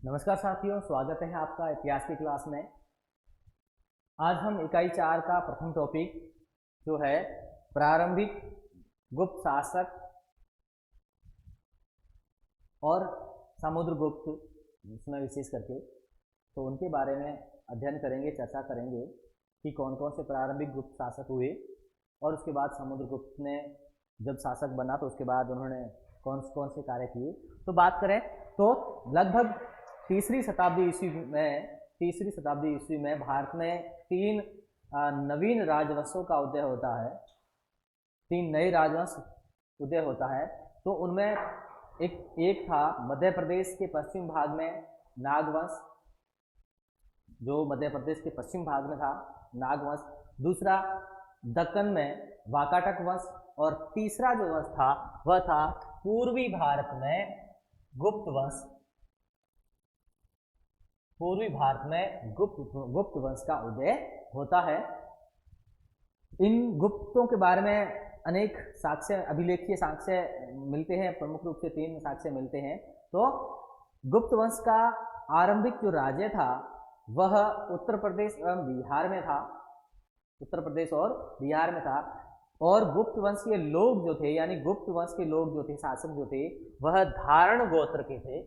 नमस्कार साथियों, स्वागत है आपका इतिहास की क्लास में। आज हम इकाई 4 का प्रथम टॉपिक जो है प्रारंभिक गुप्त शासक और समुद्रगुप्त, इसमें विशेष करके तो उनके बारे में अध्ययन करेंगे, चर्चा करेंगे कि कौन कौन से प्रारंभिक गुप्त शासक हुए और उसके बाद समुद्रगुप्त ने जब शासक बना तो उसके बाद उन्होंने कौन कौन से कार्य किए। तो बात करें तो लगभग तीसरी शताब्दी ईस्वी में भारत में तीन नवीन राजवंशों का उदय होता है। तीन नए राजवंश उदय होता है। तो उनमें एक था मध्य प्रदेश के पश्चिम भाग में नागवंश, जो मध्य प्रदेश के पश्चिम भाग में था नागवंश। दूसरा दक्कन में वाकाटक वंश और तीसरा जो वंश था वह था पूर्वी भारत में गुप्त वंश। पूर्वी भारत में गुप्त वंश का उदय होता है। इन गुप्तों के बारे में अनेक साक्ष्य, अभिलेखीय साक्ष्य मिलते हैं। प्रमुख रूप से तीन साक्ष्य मिलते हैं। तो गुप्त वंश का आरंभिक जो राज्य था वह उत्तर प्रदेश एवं बिहार में था। उत्तर प्रदेश और बिहार में था। और गुप्त वंश के लोग जो थे, यानी गुप्त वंश के लोग जो थे, शासक जो थे, वह धारण गोत्र के थे।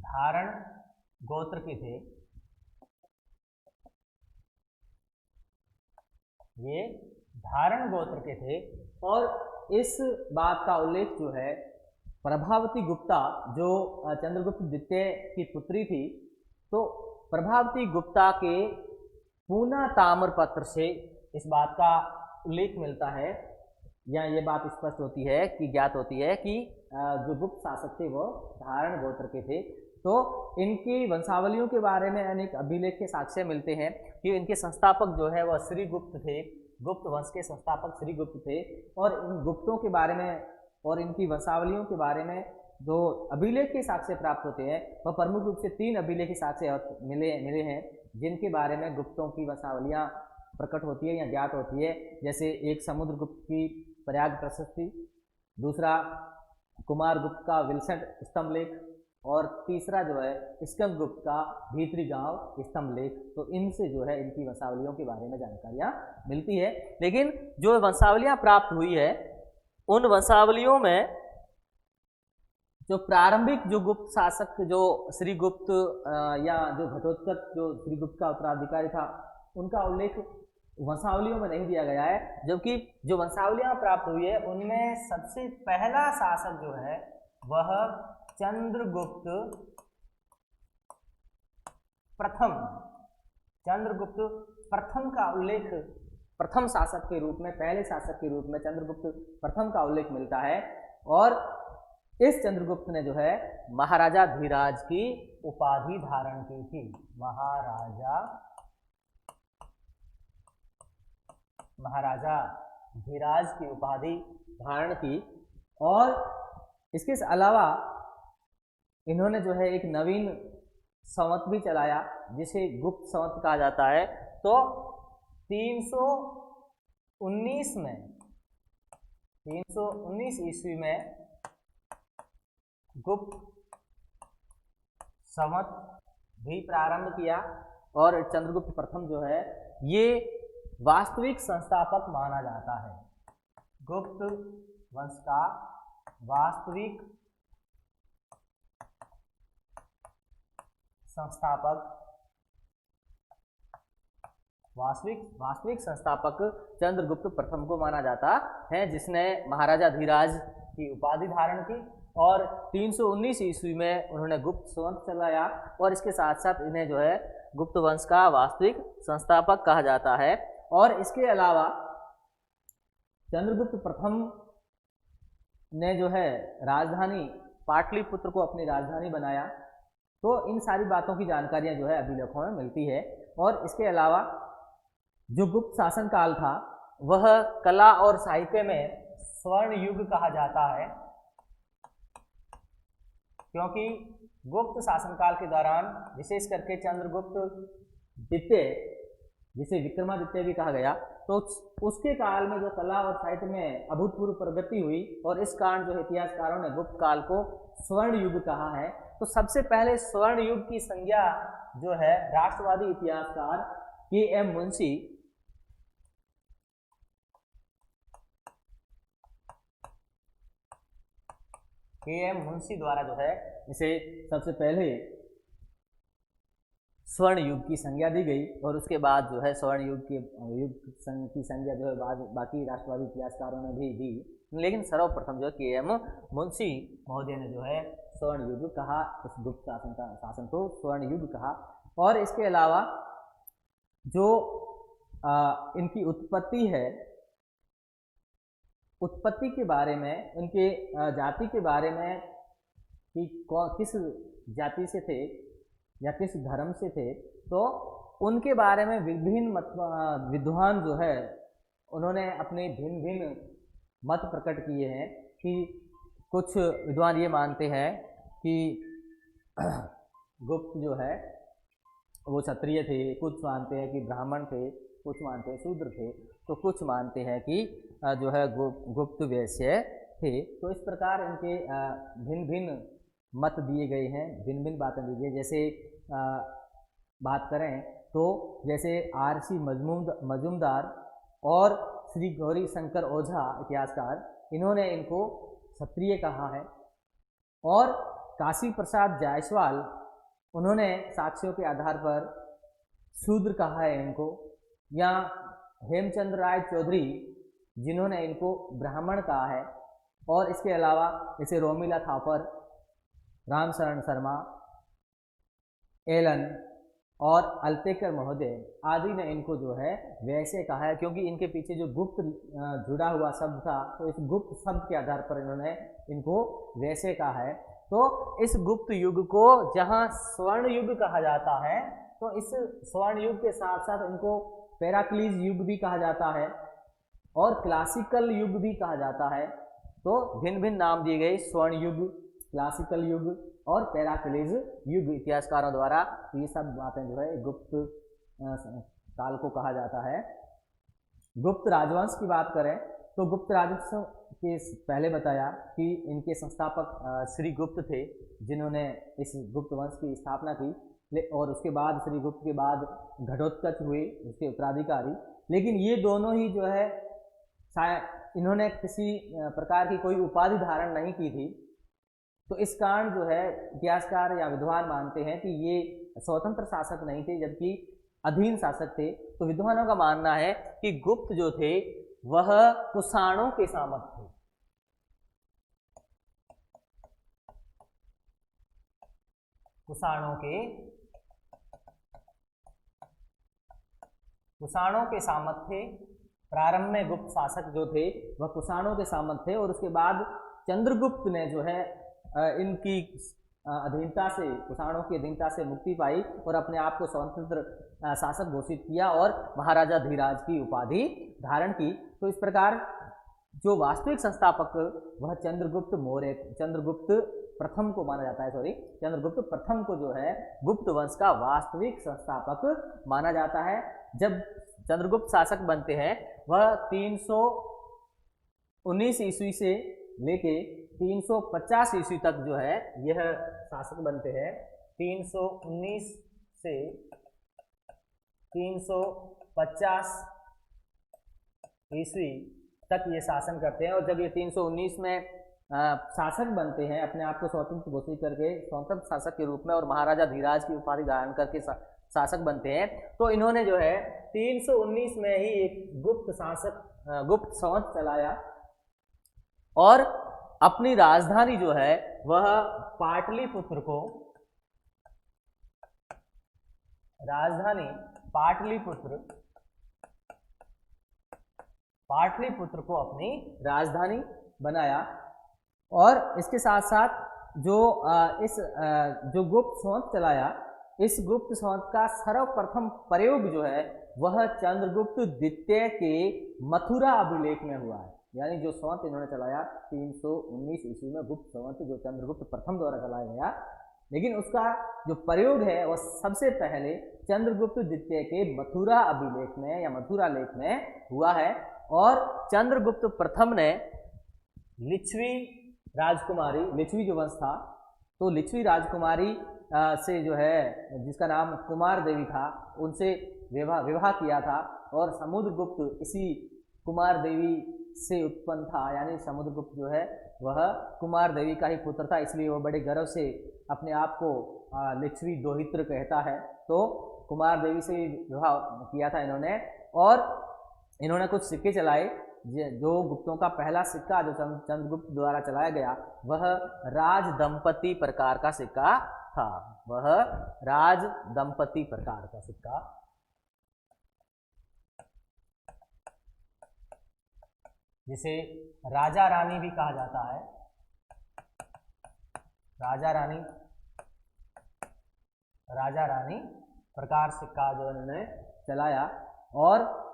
धारण गोत्र के थे। ये धारण गोत्र के थे। और इस बात का उल्लेख जो है प्रभावती गुप्ता, जो चंद्रगुप्त द्वितीय की पुत्री थी, तो प्रभावती गुप्ता के पूना ताम्रपत्र से इस बात का उल्लेख मिलता है, या ये बात स्पष्ट होती है कि ज्ञात होती है कि जो गुप्त शासक थे वो धारण गोत्र के थे। तो इनकी वंशावलियों के बारे में अनेक अभिलेख के साक्ष्य मिलते हैं कि इनके संस्थापक जो है वह श्रीगुप्त थे। गुप्त वंश के संस्थापक श्रीगुप्त थे। और इन गुप्तों के बारे में और इनकी वंशावलियों के बारे में जो अभिलेख के साक्ष्य प्राप्त होते हैं वह प्रमुख रूप से तीन अभिलेख के साक्ष्य मिले हैं, जिनके बारे में गुप्तों की वंशावलियां प्रकट होती है या ज्ञात होती है। जैसे एक समुद्रगुप्त की प्रयाग प्रशस्ति, दूसरा कुमारगुप्त का विल्सन स्तंभ लेख, और तीसरा जो है स्कंदगुप्त का भीतरी गांव स्तंभ लेख। तो इनसे जो है इनकी वंशावलियों के बारे में जानकारियां मिलती है। लेकिन जो वंशावलियां प्राप्त हुई है उन वंशावलियों में जो प्रारंभिक जो गुप्त शासक, जो श्रीगुप्त या जो घटोत्कच, जो श्रीगुप्त का उत्तराधिकारी था, उनका उल्लेख वंशावलियों में नहीं दिया गया है। जबकि जो वंशावलियां प्राप्त हुई है उनमें सबसे पहला शासक जो है वह चंद्रगुप्त प्रथम, चंद्रगुप्त प्रथम का उल्लेख प्रथम शासक के रूप में, पहले शासक के रूप में चंद्रगुप्त प्रथम का उल्लेख मिलता है। और इस चंद्रगुप्त ने जो है महाराजा धीराज की उपाधि धारण की थी। महाराजा धीराज की उपाधि धारण की। और इसके अलावा इन्होंने जो है एक नवीन संवत भी चलाया जिसे गुप्त संवत कहा जाता है। तो 319 ईस्वी में गुप्त संवत भी प्रारंभ किया। और चंद्रगुप्त प्रथम जो है ये वास्तविक संस्थापक माना जाता है। गुप्त वंश का वास्तविक संस्थापक, वास्तविक संस्थापक चंद्रगुप्त प्रथम को माना जाता है, जिसने महाराजा धीराज की उपाधि धारण की। और 319 ईस्वी में उन्होंने गुप्त संवत चलाया। और इसके साथ साथ इन्हें जो है गुप्त वंश का वास्तविक संस्थापक कहा जाता है। और इसके अलावा चंद्रगुप्त प्रथम ने जो है राजधानी पाटलिपुत्र को अपनी राजधानी बनाया। तो इन सारी बातों की जानकारियां जो है अभिलेखों में मिलती है। और इसके अलावा जो गुप्त शासन काल था वह कला और साहित्य में स्वर्ण युग कहा जाता है, क्योंकि गुप्त शासनकाल के दौरान विशेष करके चंद्रगुप्त द्वितीय, जिसे विक्रमादित्य भी कहा गया, तो उसके काल में जो कला और साहित्य में अभूतपूर्व प्रगति हुई, और इस कारण जो इतिहासकारों ने गुप्त काल को स्वर्ण युग कहा है। तो सबसे पहले स्वर्ण युग की संज्ञा जो है राष्ट्रवादी इतिहासकार के.एम. मुंशी द्वारा जो है इसे सबसे पहले स्वर्ण युग की संज्ञा दी गई, और उसके बाद जो है स्वर्ण युग की संज्ञा जो है बाकी राष्ट्रवादी इतिहासकारों ने भी दी, लेकिन सर्वप्रथम जो है के.एम. मुंशी महोदय ने जो है स्वर्ण युग कहा, इस गुप्त शासन को स्वर्ण युग कहा। और इसके अलावा जो इनकी उत्पत्ति है, उत्पत्ति के बारे में, उनके जाति के बारे में कि किस जाति से थे या किस धर्म से थे, तो उनके बारे में विभिन्न विद्वान जो है उन्होंने अपने भिन्न भिन्न मत प्रकट किए हैं। कि कुछ विद्वान ये मानते हैं कि गुप्त जो है वो क्षत्रिय थे, कुछ मानते हैं कि ब्राह्मण थे, कुछ मानते हैं शूद्र थे, तो कुछ मानते हैं कि जो है गुप्त वैश्य थे। तो इस प्रकार इनके भिन्न भिन्न मत दिए गए हैं, भिन्न भिन्न बातें दी गई। जैसे बात करें तो जैसे R.C. मजूमदार और श्री गौरी शंकर ओझा इतिहासकार, इन्होंने इनको क्षत्रिय कहा है, और काशी प्रसाद जायसवाल उन्होंने साक्ष्यों के आधार पर शूद्र कहा है इनको, या हेमचंद्र राय चौधरी जिन्होंने इनको ब्राह्मण कहा है। और इसके अलावा जैसे रोमिला थापर, रामशरण शर्मा, एलन और अल्तेकर महोदय आदि ने इनको जो है वैसे कहा है, क्योंकि इनके पीछे जो गुप्त जुड़ा हुआ शब्द था, तो इस गुप्त शब्द के आधार पर इन्होंने इनको वैसे कहा है। तो इस गुप्त युग को जहां स्वर्ण युग कहा जाता है, तो इस स्वर्ण युग के साथ साथ इनको पेराक्लीज युग भी कहा जाता है और क्लासिकल युग भी कहा जाता है। तो भिन्न भिन्न नाम दिए गए, स्वर्ण युग, क्लासिकल युग और पेराक्लीज युग इतिहासकारों द्वारा। तो ये सब बातें जो है गुप्त काल को कहा जाता है। गुप्त राजवंश की बात करें तो गुप्त राजवंश के पहले बताया कि इनके संस्थापक श्री गुप्त थे, जिन्होंने इस गुप्त वंश की स्थापना की, और उसके बाद श्री गुप्त के बाद घटोत्कच हुए उसके उत्तराधिकारी। लेकिन ये दोनों ही जो है इन्होंने किसी प्रकार की कोई उपाधि धारण नहीं की थी। तो इस कारण जो है इतिहासकार या विद्वान मानते हैं कि ये स्वतंत्र शासक नहीं थे, जबकि अधीन शासक थे। तो विद्वानों का मानना है कि गुप्त जो थे वह कुषाणों के सामंत थे। कुषाणों के सामंत थे। प्रारंभ में गुप्त शासक जो थे वह कुषाणों के सामंत थे, और उसके बाद चंद्रगुप्त ने जो है इनकी अधीनता से, कुषाणों की अधीनता से मुक्ति पाई और अपने आप को स्वतंत्र शासक घोषित किया और महाराजा धीराज की उपाधि धारण की। तो इस प्रकार जो वास्तविक संस्थापक वह चंद्रगुप्त प्रथम को माना जाता है। चंद्रगुप्त प्रथम को जो है गुप्त वंश का वास्तविक संस्थापक माना जाता है। जब चंद्रगुप्त शासक बनते हैं वह 319 ईस्वी से लेके 350 ईस्वी तक जो है यह शासक बनते हैं। 319 से 350 ईस्वी तक ये शासन करते हैं, और जब ये 319 में शासक बनते हैं, अपने आप को स्वतंत्र घोषित करके स्वतंत्र शासक के रूप में और महाराजा धीराज की उपाधि धारण करके शासक बनते हैं, तो इन्होंने जो है 319 में ही एक गुप्त संवत चलाया और अपनी राजधानी जो है वह पाटलिपुत्र को अपनी राजधानी बनाया। और इसके साथ साथ जो गुप्त संवत चलाया, इस गुप्त संवत का सर्वप्रथम प्रयोग जो है वह चंद्रगुप्त द्वितीय के मथुरा अभिलेख में हुआ है। यानी जो संवत इन्होंने चलाया 319 ईस्वी में, गुप्त संवत जो चंद्रगुप्त प्रथम द्वारा चलाया गया, लेकिन उसका जो प्रयोग है वह सबसे पहले चंद्रगुप्त द्वितीय के मथुरा अभिलेख में या मथुरा लेख में हुआ है। और चंद्रगुप्त प्रथम ने लिच्छवी राजकुमारी, लिच्छवी जो वंश था, तो लिच्छवी राजकुमारी से जो है, जिसका नाम कुमार देवी था, उनसे विवाह किया था। और समुद्रगुप्त इसी कुमार देवी से उत्पन्न था, यानी समुद्रगुप्त जो है वह कुमार देवी का ही पुत्र था, इसलिए वह बड़े गर्व से अपने आप को लिच्छवी दोहित्र कहता है। तो कुमार देवी से विवाह किया था इन्होंने, और इन्होंने कुछ सिक्के चलाए। जो गुप्तों का पहला सिक्का जो चंद्रगुप्त द्वारा चलाया गया वह राज दंपति प्रकार का सिक्का था, वह राज दंपति प्रकार का सिक्का। जिसे राजा रानी भी कहा जाता है, राजा रानी प्रकार सिक्का जो इन्होंने चलाया। और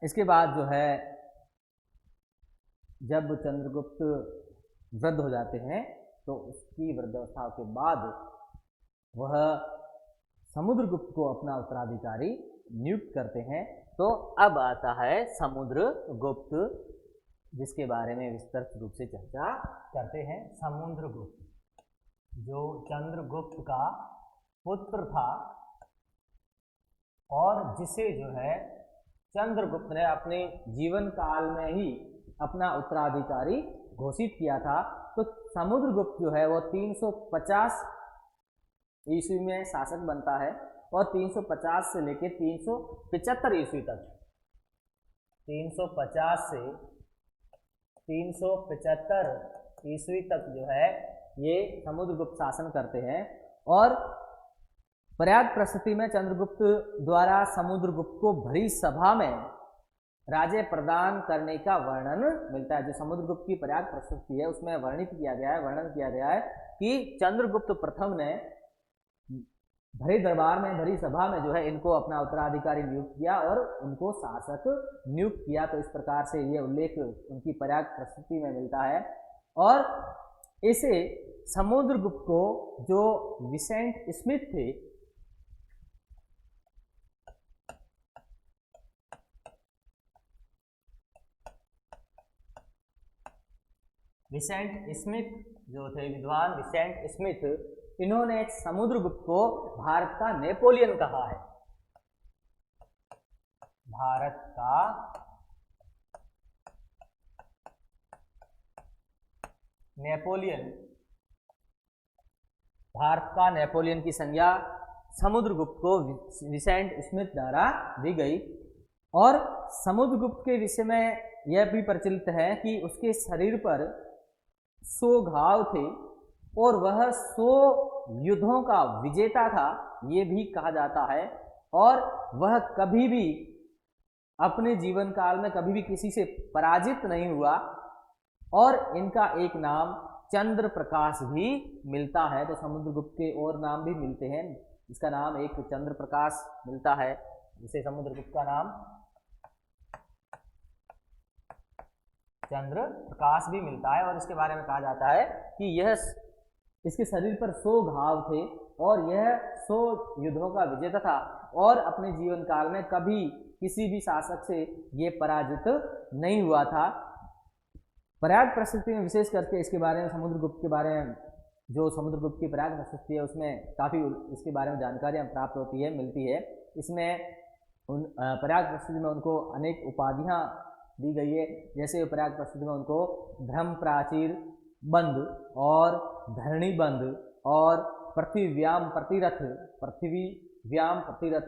इसके बाद जो है जब चंद्रगुप्त वृद्ध हो जाते हैं तो उसकी वृद्धावस्था के बाद वह समुद्रगुप्त को अपना उत्तराधिकारी नियुक्त करते हैं। तो अब आता है समुद्रगुप्त, जिसके बारे में विस्तृत रूप से चर्चा करते हैं। समुद्रगुप्त जो चंद्रगुप्त का पुत्र था और जिसे जो है चंद्रगुप्त ने अपने जीवन काल में ही अपना उत्तराधिकारी घोषित किया था। तो समुद्रगुप्त जो है वो 350 ईस्वी में शासक बनता है और 350 से लेकर 375 ईस्वी तक, 350 से 375 ईस्वी तक जो है ये समुद्रगुप्त शासन करते हैं। और प्रयाग प्रस्तुति में चंद्रगुप्त द्वारा समुद्रगुप्त को भरी सभा में राज्य प्रदान करने का वर्णन मिलता है। जो समुद्रगुप्त की प्रयाग प्रस्तुति है उसमें वर्णन किया गया है कि चंद्रगुप्त प्रथम ने भरे दरबार में, भरी सभा में जो है इनको अपना उत्तराधिकारी नियुक्त किया और उनको शासक नियुक्त किया। तो इस प्रकार से ये उल्लेख उनकी प्रयाग प्रस्तुति में मिलता है। और इसे समुद्रगुप्त को जो विसेंट स्मिथ थे, विसेंट स्मिथ जो थे, विद्वान विसेंट स्मिथ, इन्होंने समुद्रगुप्त को भारत का नेपोलियन कहा है। भारत का नेपोलियन, भारत का नेपोलियन की संज्ञा समुद्रगुप्त को विसेंट स्मिथ द्वारा दी गई। और समुद्रगुप्त के विषय में यह भी प्रचलित है कि उसके शरीर पर 100 घाव थे और वह 100 युद्धों का विजेता था, ये भी कहा जाता है। और वह कभी भी अपने जीवन काल में कभी भी किसी से पराजित नहीं हुआ। और इनका एक नाम चंद्र प्रकाश भी मिलता है। तो समुद्रगुप्त के और नाम भी मिलते हैं, इसका नाम एक चंद्र प्रकाश मिलता है, जिसे समुद्रगुप्त का नाम चंद्र प्रकाश भी मिलता है। और इसके बारे में कहा जाता है कि यह, इसके शरीर पर 100 घाव थे और यह 100 युद्धों का विजेता था और अपने जीवन काल में कभी किसी भी शासक से ये पराजित नहीं हुआ था। प्रयाग प्रस्तुति में विशेष करके इसके बारे में, समुद्रगुप्त के बारे में, जो समुद्रगुप्त की प्रयाग प्रस्तुति है उसमें काफ़ी इसके बारे में जानकारियाँ प्राप्त होती है, मिलती है। इसमें प्रयाग प्रस्तुति में उनको अनेक उपाधियाँ दी गई है। जैसे प्रयाग प्रस्तुति में उनको धर्म प्राचीर बंद और धरणी बंद और पृथ्वी व्याम प्रतिरथ,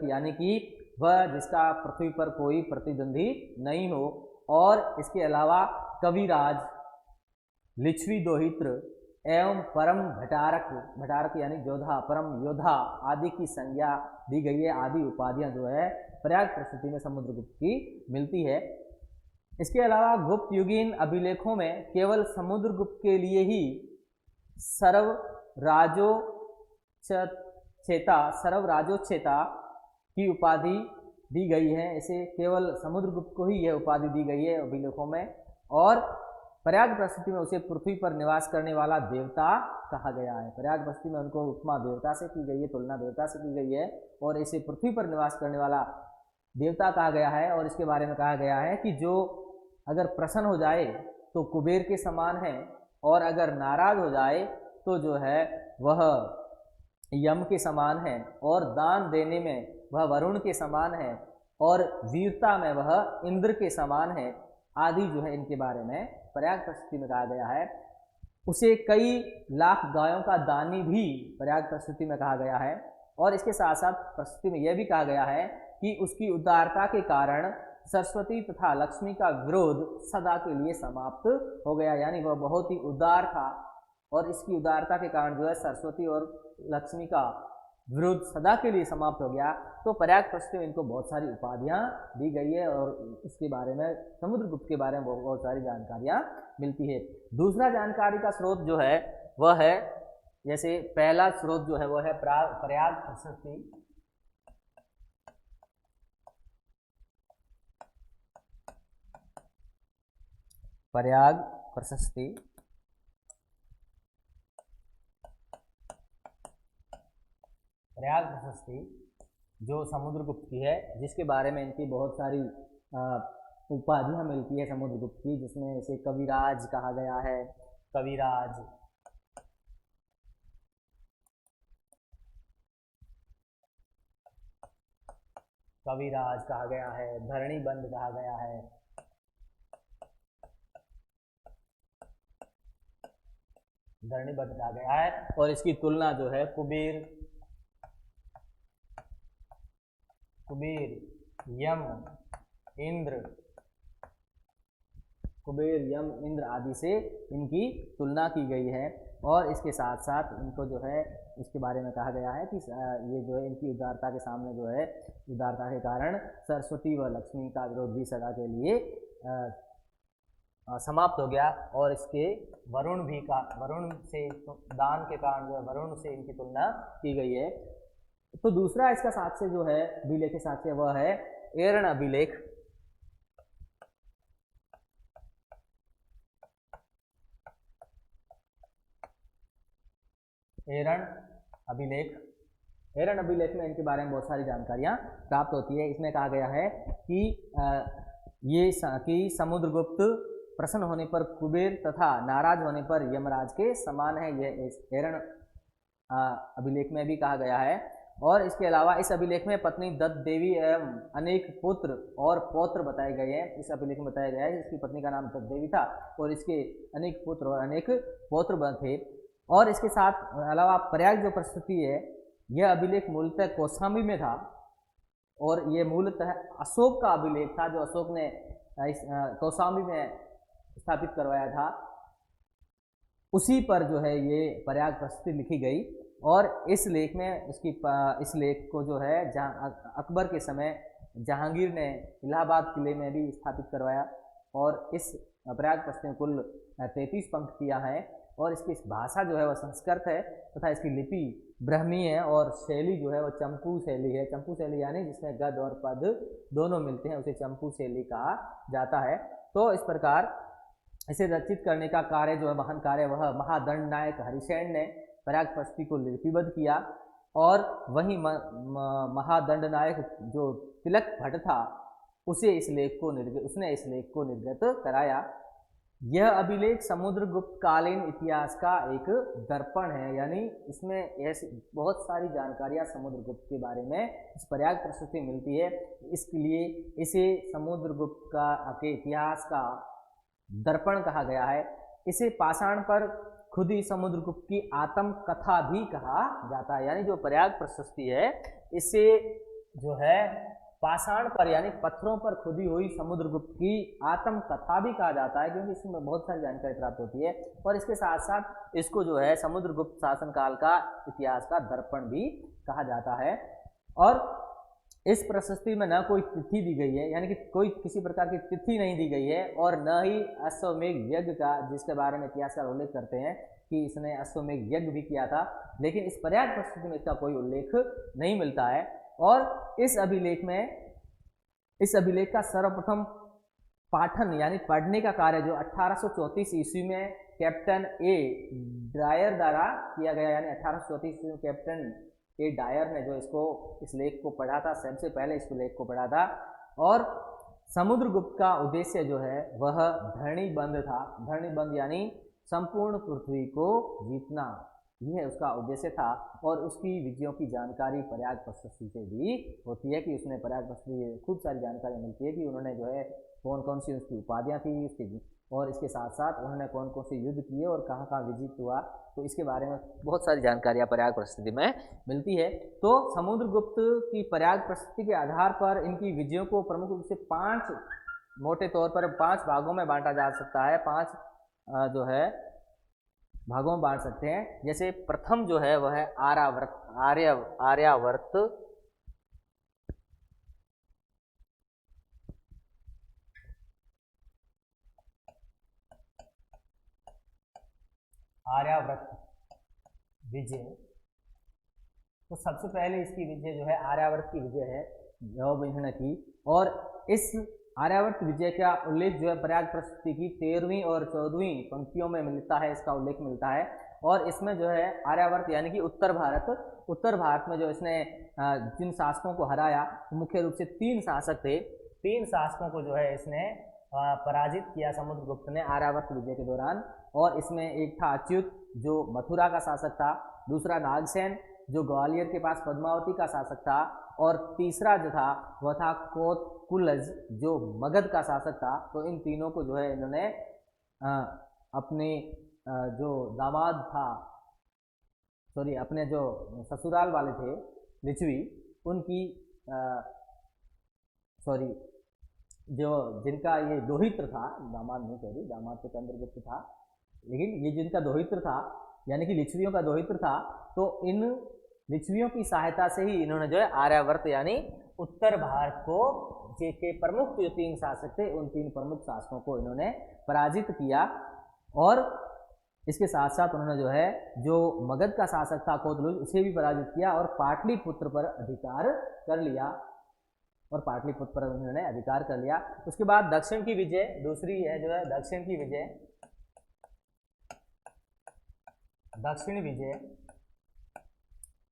यानी कि वह जिसका पृथ्वी पर कोई प्रतिद्वंदी नहीं हो। और इसके अलावा कविराज, लिच्छवी दोहित्र एवं परम भटारक यानी योद्धा, परम योद्धा आदि की संज्ञा दी गई है। आदि उपाधियां जो है प्रयाग प्रस्तुति में समुद्रगुप्त की मिलती है। इसके अलावा गुप्त युगीन अभिलेखों में केवल समुद्रगुप्त के लिए ही सर्वराजोच्छेता की उपाधि दी गई है। इसे केवल समुद्रगुप्त को ही यह उपाधि दी गई है अभिलेखों में। और प्रयाग प्रस्तुति में उसे पृथ्वी पर निवास करने वाला देवता कहा गया है। प्रयाग प्रस्तुति में उनको उपमा देवता से की गई है, तुलना देवता से की गई है और इसे पृथ्वी पर निवास करने वाला देवता कहा गया है। और इसके बारे में कहा गया है कि जो अगर प्रसन्न हो जाए तो कुबेर के समान है और अगर नाराज हो जाए तो जो है वह यम के समान है और दान देने में वह वरुण के समान है और वीरता में वह इंद्र के समान है आदि जो है इनके बारे में प्रयाग प्रस्तुति में कहा गया है। उसे कई लाख गायों का दानी भी प्रयाग प्रस्तुति में कहा गया है। और इसके साथ साथ प्रस्तुति में यह भी कहा गया है कि उसकी उदारता के कारण सरस्वती तथा लक्ष्मी का विरोध सदा के लिए समाप्त हो गया, यानी वह बहुत ही उदार था और इसकी उदारता के कारण जो है सरस्वती और लक्ष्मी का विरोध सदा के लिए समाप्त हो गया। तो प्रयाग प्रस्तुति में इनको बहुत सारी उपाधियां दी गई है और इसके बारे में समुद्रगुप्त के बारे में बहुत सारी जानकारियां मिलती है। दूसरा जानकारी का स्रोत जो है वह है, जैसे पहला स्रोत जो है वह है प्रयाग प्रस्तुति। प्रयाग प्रशस्ति प्रयाग प्रशस्ति जो समुद्रगुप्त की है, जिसके बारे में इनकी बहुत सारी उपाधियां मिलती है समुद्रगुप्त की, जिसमें इसे कविराज कहा गया है, कविराज, कविराज कहा गया है, धरणीबंध कहा गया है, धरणीबंध कहा गया है। और इसकी तुलना जो है कुबेर, यम, इंद्र, कुबेर, यम, इंद्र आदि से इनकी तुलना की गई है। और इसके साथ साथ इनको जो है इसके बारे में कहा गया है कि ये जो है इनकी उदारता के सामने जो है उदारता के कारण सरस्वती व लक्ष्मी का विरोध भी सदा के लिए समाप्त हो गया। और इसके वरुण से दान के कारण जो है वरुण से इनकी तुलना की गई है। तो दूसरा इसका साक्ष्य जो है अभिलेख साक्ष्य वह है एरण अभिलेख। एरण अभिलेख में इनके बारे में बहुत सारी जानकारियां प्राप्त होती है। इसमें कहा गया है कि समुद्रगुप्त प्रसन्न होने पर कुबेर तथा नाराज होने पर यमराज के समान है। यह एरण अभिलेख में भी कहा गया है। और इसके अलावा इस अभिलेख में पत्नी दत्त देवी एवं अनेक पुत्र और पौत्र बताए गए हैं। इस अभिलेख में बताया गया है इसकी पत्नी का नाम दत्त देवी था और इसके अनेक पुत्र और अनेक पौत्र थे। और इसके साथ अलावा प्रयाग जो प्रस्तुति है यह अभिलेख मूलतः कौशाम्बी में था और यह मूलतः अशोक का अभिलेख था जो अशोक ने कौशाम्बी में स्थापित करवाया था। उसी पर जो है ये प्रयाग प्रस्तुति लिखी गई। और इस लेख में इस लेख को जो है अकबर के समय जहांगीर ने इलाहाबाद किले में भी स्थापित करवाया। और इस प्रयाग प्रस्तुति में कुल 33 पंक्तियां हैं और इसकी भाषा जो है वह संस्कृत है तथा इसकी लिपि ब्राह्मी है और शैली जो है वह चंपू शैली है। चंपू शैली यानी जिसमें गद और पद दोनों मिलते हैं उसे चंपू शैली कहा जाता है। तो इस प्रकार इसे रचित करने का कार्य जो है महान कार्य वह महादंड नायक हरिसेन ने प्रयाग प्रस्तुति को लिपिबद्ध किया। और वहीं महादंड नायक जो तिलक भट्ट था उसने इस लेख को निर्गत कराया। यह अभिलेख समुद्रगुप्त कालीन इतिहास का एक दर्पण है, यानी इसमें ऐसी बहुत सारी जानकारियां समुद्रगुप्त के बारे में इस प्रयाग प्रस्तुति मिलती है। इसके लिए इसे समुद्रगुप्त के इतिहास का दर्पण कहा गया है। इसे पाषाण पर खुद ही समुद्रगुप्त की आत्म कथा भी कहा जाता है, यानी जो प्रयाग प्रशस्ति है इसे जो है पाषाण पर यानी पत्थरों पर खुदी हुई समुद्रगुप्त की आत्म कथा भी कहा जाता है, क्योंकि इसमें बहुत सारी जानकारी प्राप्त होती है। और इसके साथ साथ इसको जो है समुद्रगुप्त शासनकाल का इतिहास का दर्पण भी कहा जाता है। और इस प्रशस्ति में न कोई तिथि दी गई है, यानी कि कोई किसी प्रकार की तिथि नहीं दी गई है, और न ही अश्वमेघ यज्ञ का, जिसके बारे में इतिहासकार उल्लेख करते हैं कि इसने अश्वमेघ यज्ञ भी किया था, लेकिन इस प्रयाग प्रस्तुति में इसका कोई उल्लेख नहीं मिलता है। और इस अभिलेख का सर्वप्रथम पाठन यानी पढ़ने का कार्य जो 1834 ईस्वी में कैप्टन ए डायर द्वारा किया गया, यानी 1834 ईस्वी में कैप्टन ए डायर ने जो इस लेख को पढ़ा था, सबसे पहले इस लेख को पढ़ा था। और समुद्रगुप्त का उद्देश्य जो है वह धरणीबंध था। धरणीबंध यानी संपूर्ण पृथ्वी को जीतना, यह उसका उद्देश्य था। और उसकी विजयों की जानकारी प्रयाग प्रशस्ति से भी होती है कि उसने प्रयाग प्रशस्ति खूब सारी जानकारी मिलती है कि उन्होंने जो है कौन कौन सी उसकी उपाधियाँ थी उसकी, और इसके साथ साथ उन्होंने कौन कौन से युद्ध किए और कहाँ कहाँ विजित हुआ, तो इसके बारे में बहुत सारी जानकारियाँ प्रयाग प्रशस्ति में मिलती है। तो समुद्रगुप्त की प्रयाग प्रशस्ति के आधार पर इनकी विजयों को प्रमुख रूप से 5 मोटे तौर पर 5 भागों में बांटा जा सकता है। 5 जो है भागों में बांट सकते हैं। जैसे प्रथम जो है वह है आर्यावर्त विजय। तो सबसे पहले इसकी विजय जो है आर्यावर्त की विजय है जो इन्होंने की। और इस आर्यावर्त विजय का उल्लेख जो है प्रयाग प्रशस्ति की 13वीं और 14वीं पंक्तियों में मिलता है, इसका उल्लेख मिलता है। और इसमें जो है आर्यावर्त यानी कि उत्तर भारत में जो इसने जिन शासकों को हराया, मुख्य रूप से 3 शासक थे। 3 शासकों को जो है इसने पराजित किया समुद्रगुप्त ने आर्यावर्त विजय के दौरान। और इसमें एक था अच्युत जो मथुरा का शासक था, दूसरा नागसेन जो ग्वालियर के पास पद्मावती का शासक था, और तीसरा जो था वह था कोतकुलज जो मगध का शासक था। तो इन तीनों को जो है इन्होंने अपने जो दामाद था, अपने जो ससुराल वाले थे लिच्छवी, उनकी जो जिनका ये दोहित्र था, दामाद नहीं, दामाद तो चंद्रगुप्त था, लेकिन ये जिनका दोहित्र था यानी कि लिच्छवियों का दोहित्र था, तो इन लिच्छवियों की सहायता से ही इन्होंने जो है आर्यावर्त यानी उत्तर भारत को के प्रमुख जो 3 शासक थे, उन 3 प्रमुख शासकों को इन्होंने पराजित किया। और इसके साथ साथ उन्होंने जो है जो मगध का शासक था कोतलुज, उसे भी पराजित किया और पाटलिपुत्र पर अधिकार कर लिया। उन्होंने अधिकार कर लिया। उसके बाद दक्षिण की विजय दूसरी है जो है दक्षिण की विजय। दक्षिण विजय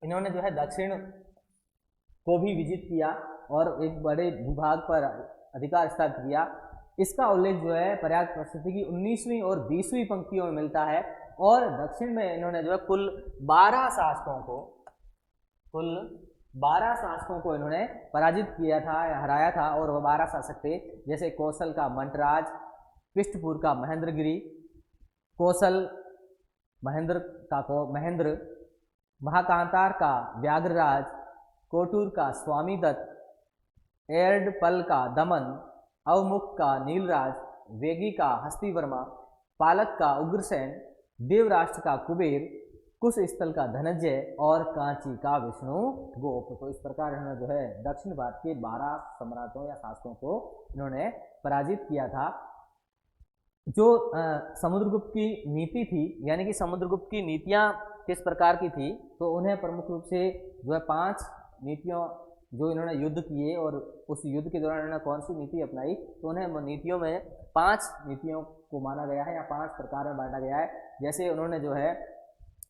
इन्होंने जो है दक्षिण को भी विजित किया और एक बड़े भूभाग पर अधिकार स्थापित किया। इसका उल्लेख जो है प्रयाग प्रशस्ति की 19वीं और 20वीं पंक्तियों में मिलता है। और दक्षिण में इन्होंने जो है कुल 12 शासकों को इन्होंने पराजित किया था या हराया था। और वह 12 शासक थे, जैसे कौशल का मंटराज, पृष्ठपुर का महेंद्रगिरी, महेंद्र, महाकांतार का व्याघ्रराज, कोटूर का स्वामीदत्त, एर्डपल का दमन, अवमुख का नीलराज, वेगी का हस्तिवर्मा, पालक का उग्रसेन, देवराष्ट्र का कुबेर, कुश स्थल का धनंजय और कांची का विष्णुगुप्त। तो इस प्रकार इन्होंने जो है दक्षिण भारत के 12 सम्राटों या शासकों को इन्होंने पराजित किया था। जो समुद्रगुप्त की नीति थी, यानी कि समुद्रगुप्त की नीतियां किस प्रकार की थी, तो उन्हें प्रमुख रूप से जो है 5 नीतियों जो इन्होंने युद्ध किए और उस युद्ध के दौरान इन्होंने कौन सी नीति अपनाई, तो उन्हें नीतियों में 5 नीतियों को माना गया है या 5 प्रकार में बांटा गया है। जैसे उन्होंने जो है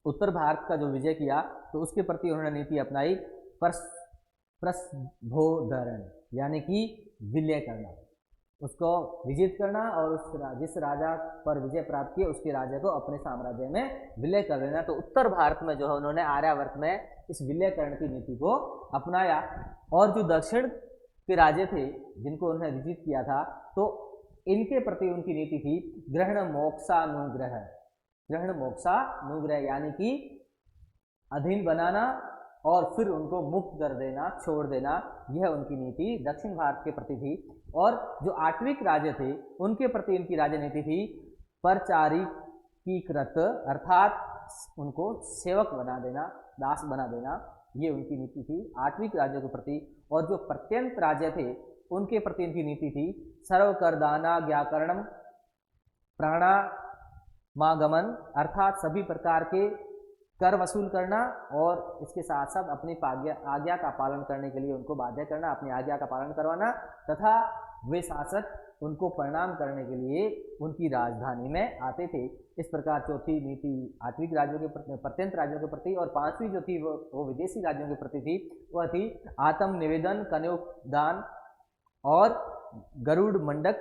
उत्तर भारत का जो विजय किया, तो उसके प्रति उन्होंने नीति अपनाई प्रस्भोधरण, यानी कि विलय करना, उसको विजित करना और जिस राजा पर विजय प्राप्त किए उसके राजा को अपने साम्राज्य में विलय कर देना। तो उत्तर भारत में जो है उन्होंने आर्यावर्त में इस विलयकरण की नीति को अपनाया। और जो दक्षिण के राजे थे जिनको उन्होंने विजित किया था, तो इनके प्रति उनकी नीति थी ग्रहण मोक्षानुग्रह, यानी कि अधीन बनाना और फिर उनको मुक्त कर देना, छोड़ देना, यह उनकी नीति दक्षिण भारत के प्रति थी। और जो आठविक राजे थे उनके प्रति इनकी राजनीति थी परचारिकीकृत, अर्थात उनको सेवक बना देना, दास बना देना, ये उनकी नीति थी आठविक राज्यों के प्रति। और जो प्रत्यंत राज्य थे उनके प्रति इनकी नीति थी सर्वकरदाना ज्ञाकरणम प्राणामागमन, अर्थात सभी प्रकार के कर वसूल करना और इसके साथ साथ अपनी आज्ञा का पालन करने के लिए उनको बाध्य करना, अपनी आज्ञा का पालन करवाना, तथा वे शासक उनको प्रणाम करने के लिए उनकी राजधानी में आते थे। इस प्रकार चौथी नीति आठवीं राज्यों के प्रति, प्रत्यंत राज्यों के प्रति, और पांचवी जो थी वो विदेशी राज्यों के प्रति थी, वह थी आत्म निवेदन, कन्योदान और गरुड़ मंडक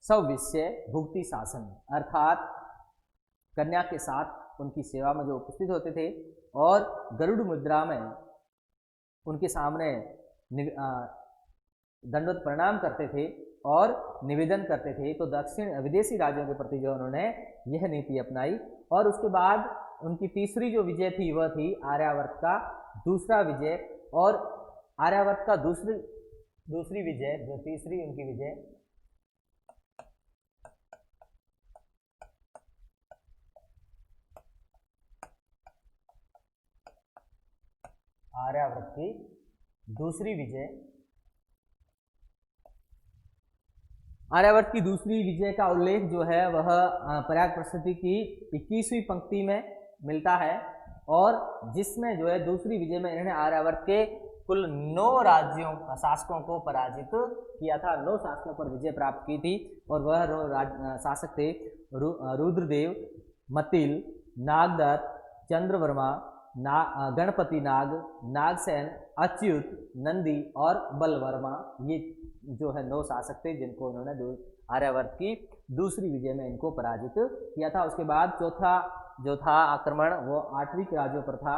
सविषय भुक्ति शासन, अर्थात कन्या के साथ उनकी सेवा में जो उपस्थित होते थे और गरुड़ मुद्रा में उनके सामने दंडवत प्रणाम करते थे और निवेदन करते थे। तो दक्षिण विदेशी राज्यों के प्रति जो उन्होंने यह नीति अपनाई। और उसके बाद उनकी तीसरी जो विजय थी वह थी आर्यावर्त का दूसरा विजय। और आर्यावर्त का दूसरी विजय, जो तीसरी उनकी विजय, आर्यावर्त की दूसरी विजय, आर्यावर्त की दूसरी विजय का उल्लेख जो है वह प्रयाग प्रस्तुति की 21वीं पंक्ति में मिलता है, और जिसमें जो है दूसरी विजय में इन्होंने आर्यावर्त के कुल 9 राज्यों शासकों को पराजित किया था, 9 शासकों पर विजय प्राप्त की थी। और वह शासक थे रुद्रदेव, मतिल, नागदत्त, चंद्रवर्मा, गणपति नाग, नागसेन, अच्युत, नंदी और बलवर्मा। ये जो है 9 शासक थे जिनको उन्होंने आर्यावर्त की दूसरी विजय में इनको पराजित किया था। उसके बाद चौथा जो था आक्रमण वो 8वीं राज्यों पर था।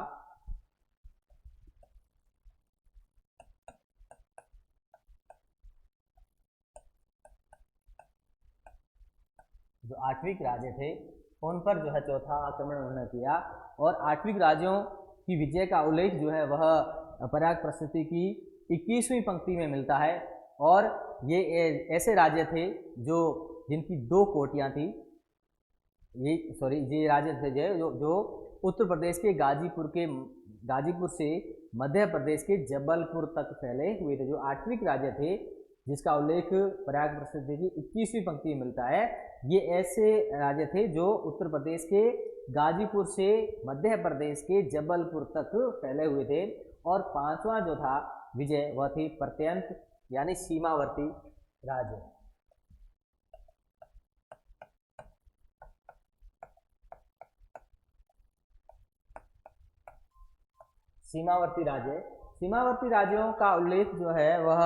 जो 8वीं राज्य थे उन पर जो है चौथा आक्रमण उन्होंने किया। और 8वीं राज्यों की विजय का उल्लेख जो है वह प्रयाग प्रस्तुति की 21वीं पंक्ति में मिलता है। और ये ऐसे राज्य थे जो जिनकी 2 कोटियां थी। ये राज्य थे जो उत्तर प्रदेश के गाजीपुर से मध्य प्रदेश के जबलपुर तक फैले हुए थे। जो 8वीं राज्य थे जिसका उल्लेख प्रयाग प्रस्तुति की 21वीं पंक्ति में मिलता है, ये ऐसे राज्य थे जो उत्तर प्रदेश के गाजीपुर से मध्य प्रदेश के जबलपुर तक फैले हुए थे। और 5वां जो था विजय वह थी प्रत्यंत यानी सीमावर्ती राज्य। सीमावर्ती राज्यों का उल्लेख जो है वह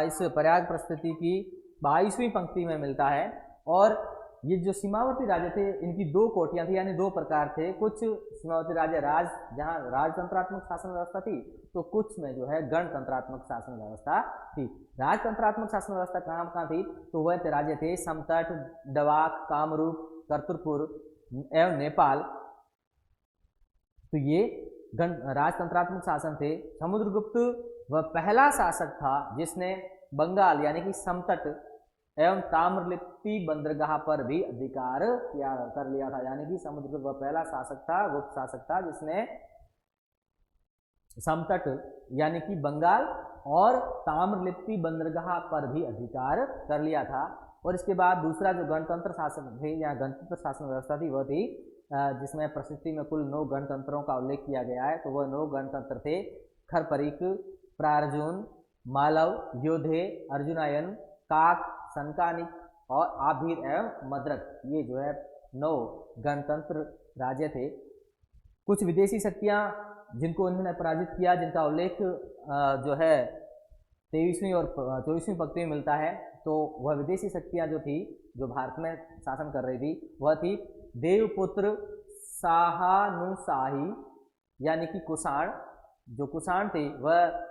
इस प्रयाग प्रस्तुति की 22वीं पंक्ति में मिलता है। और ये जो सीमावर्ती राज्य थे इनकी 2 कोटियां थी, यानी 2 प्रकार थे। कुछ सीमावर्ती राज्य जहाँ राजतंत्रात्मक शासन व्यवस्था थी, तो कुछ में जो है गणतंत्रात्मक शासन व्यवस्था थी। राजतंत्रात्मक शासन व्यवस्था कहाँ कहाँ थी, तो वह राज्य थे समतट, डवाक, कामरूप, कर्तुरपुर एवं नेपाल। तो ये राजतंत्रात्मक शासन थे। समुद्रगुप्त वह पहला शासक था जिसने बंगाल यानी कि समतट एवं ताम्रलिप्ति बंदरगाह पर भी अधिकार कर लिया था। यानी कि समुद्रगुप्त वह पहला शासक था, गुप्त शासक था जिसने समतट यानी कि बंगाल और ताम्रलिप्ति बंदरगाह पर भी अधिकार कर लिया था। और इसके बाद दूसरा जो गणतंत्र शासन थे या गणतंत्र शासन व्यवस्था थी वह थी जिसमें प्रस्तुति में कुल 9 गणतंत्रों का उल्लेख किया गया है। तो वह 9 गणतंत्र थे खरपरिक, प्रार्जुन, मालव, योधे, अर्जुनायन, काक, संकानिक और आभीर एवं मद्रक। ये जो है 9 गणतंत्र राज्य थे। कुछ विदेशी शक्तियां जिनको इन्होंने पराजित किया, जिनका उल्लेख जो है 23वीं और 24वीं पंक्ति में मिलता है। तो वह विदेशी शक्तियां जो थी, जो भारत में शासन कर रही थी, वह थी देवपुत्र शाहानुशाही यानी कि कुषाण। जो कुषाण थे वह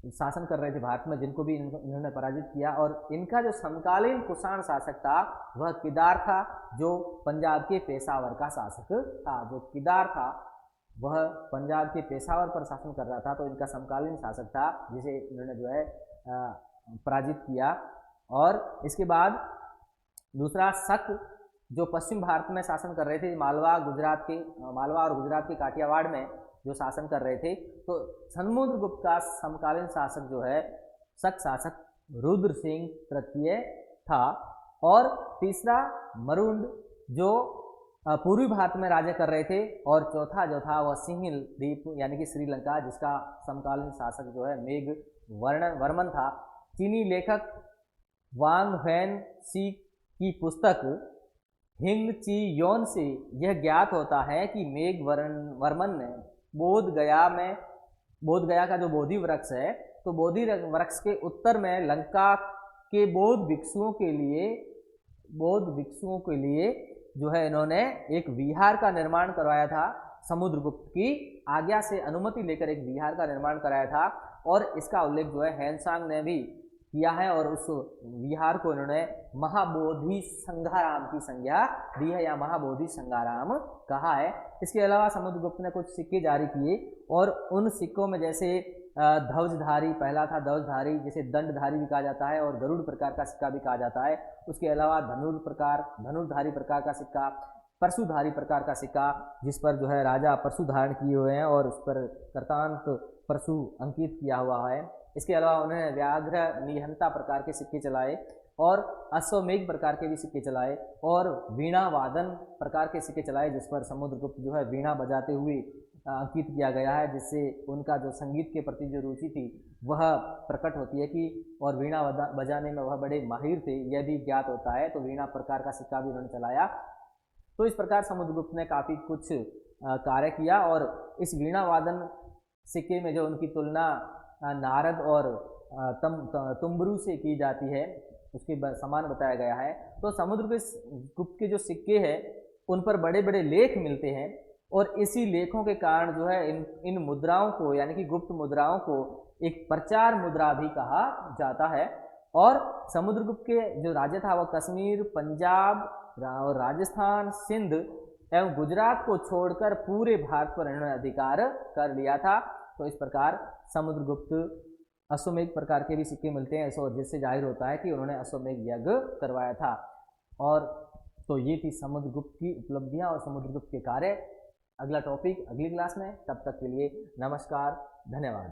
शासन कर रहे थे भारत में, जिनको भी इन्होंने पराजित किया। और इनका जो समकालीन कुषाण शासक था वह किदार था, जो पंजाब के पेशावर का शासक था। जो किदार था वह पंजाब के पेशावर पर शासन कर रहा था, तो इनका समकालीन शासक था जिसे इन्होंने जो है पराजित किया। और इसके बाद दूसरा शक जो पश्चिम भारत में शासन कर रहे थे, मालवा और गुजरात के काठियावाड़ में जो शासन कर रहे थे। तो समुद्रगुप्त का समकालीन शासक जो है शक शासक रुद्र सिंह तृतीय था। और तीसरा मरुंड जो पूर्वी भारत में राज्य कर रहे थे। और चौथा जो था वह सिंहल द्वीप यानी कि श्रीलंका, जिसका समकालीन शासक जो है मेघ वर्मन था। चीनी लेखक वांग वैन सी की पुस्तक हिंग ची योन से यह ज्ञात होता है कि वर्मन ने बोध गया का जो बोधि वृक्ष है, तो बोधि वृक्ष के उत्तर में लंका के बौद्ध भिक्षुओं के लिए जो है इन्होंने एक विहार का निर्माण करवाया था। समुद्रगुप्त की आज्ञा से अनुमति लेकर एक विहार का निर्माण कराया था, और इसका उल्लेख जो है हैनसांग ने भी किया है, और उस विहार को इन्होंने महाबोधि संघाराम की संज्ञा दी है, या महाबोधि संघाराम कहा है। इसके अलावा समुद्रगुप्त ने कुछ सिक्के जारी किए, और उन सिक्कों में जैसे ध्वजधारी पहला था, ध्वजधारी जिसे दंडधारी भी कहा जाता है, और गरुड़ प्रकार का सिक्का भी कहा जाता है। उसके अलावा धनुर्धारी प्रकार का सिक्का, परशुधारी प्रकार का सिक्का जिस पर जो है राजा परशु धारण किए हुए हैं और उस पर कर्तांत परशु अंकित किया हुआ है। इसके अलावा उन्होंने व्याघ्र निहंता प्रकार के सिक्के चलाए, और अश्वमेघ प्रकार के भी सिक्के चलाए, और वीणा वादन प्रकार के सिक्के चलाए जिस पर समुद्रगुप्त जो है वीणा बजाते हुए अंकित किया गया है, जिससे उनका जो संगीत के प्रति जो रुचि थी वह प्रकट होती है कि और वीणा बजाने में वह बड़े माहिर थे, यह भी ज्ञात होता है। तो वीणा प्रकार का सिक्का भी उन्होंने चलाया। तो इस प्रकार समुद्रगुप्त ने काफ़ी कुछ कार्य किया, और इस वीणा वादन सिक्के में जो उनकी तुलना नारद और तुम्बरू से की जाती है, उसके समान बताया गया है। तो समुद्रगुप्त के जो सिक्के हैं उन पर बड़े बड़े लेख मिलते हैं, और इसी लेखों के कारण जो है इन मुद्राओं को, यानी कि गुप्त मुद्राओं को एक प्रचार मुद्रा भी कहा जाता है। और समुद्रगुप्त के जो राज्य था वह कश्मीर, पंजाब और राजस्थान, सिंध एवं गुजरात को छोड़कर पूरे भारत पर इन्होंने अधिकार कर लिया था। तो इस प्रकार समुद्रगुप्त अश्वमेघ प्रकार के भी सिक्के मिलते हैं, जिससे जाहिर होता है कि उन्होंने अश्वमेघ यज्ञ करवाया था। और तो ये थी समुद्रगुप्त की उपलब्धियां और समुद्रगुप्त के कार्य। अगला टॉपिक अगली क्लास में, तब तक के लिए नमस्कार, धन्यवाद।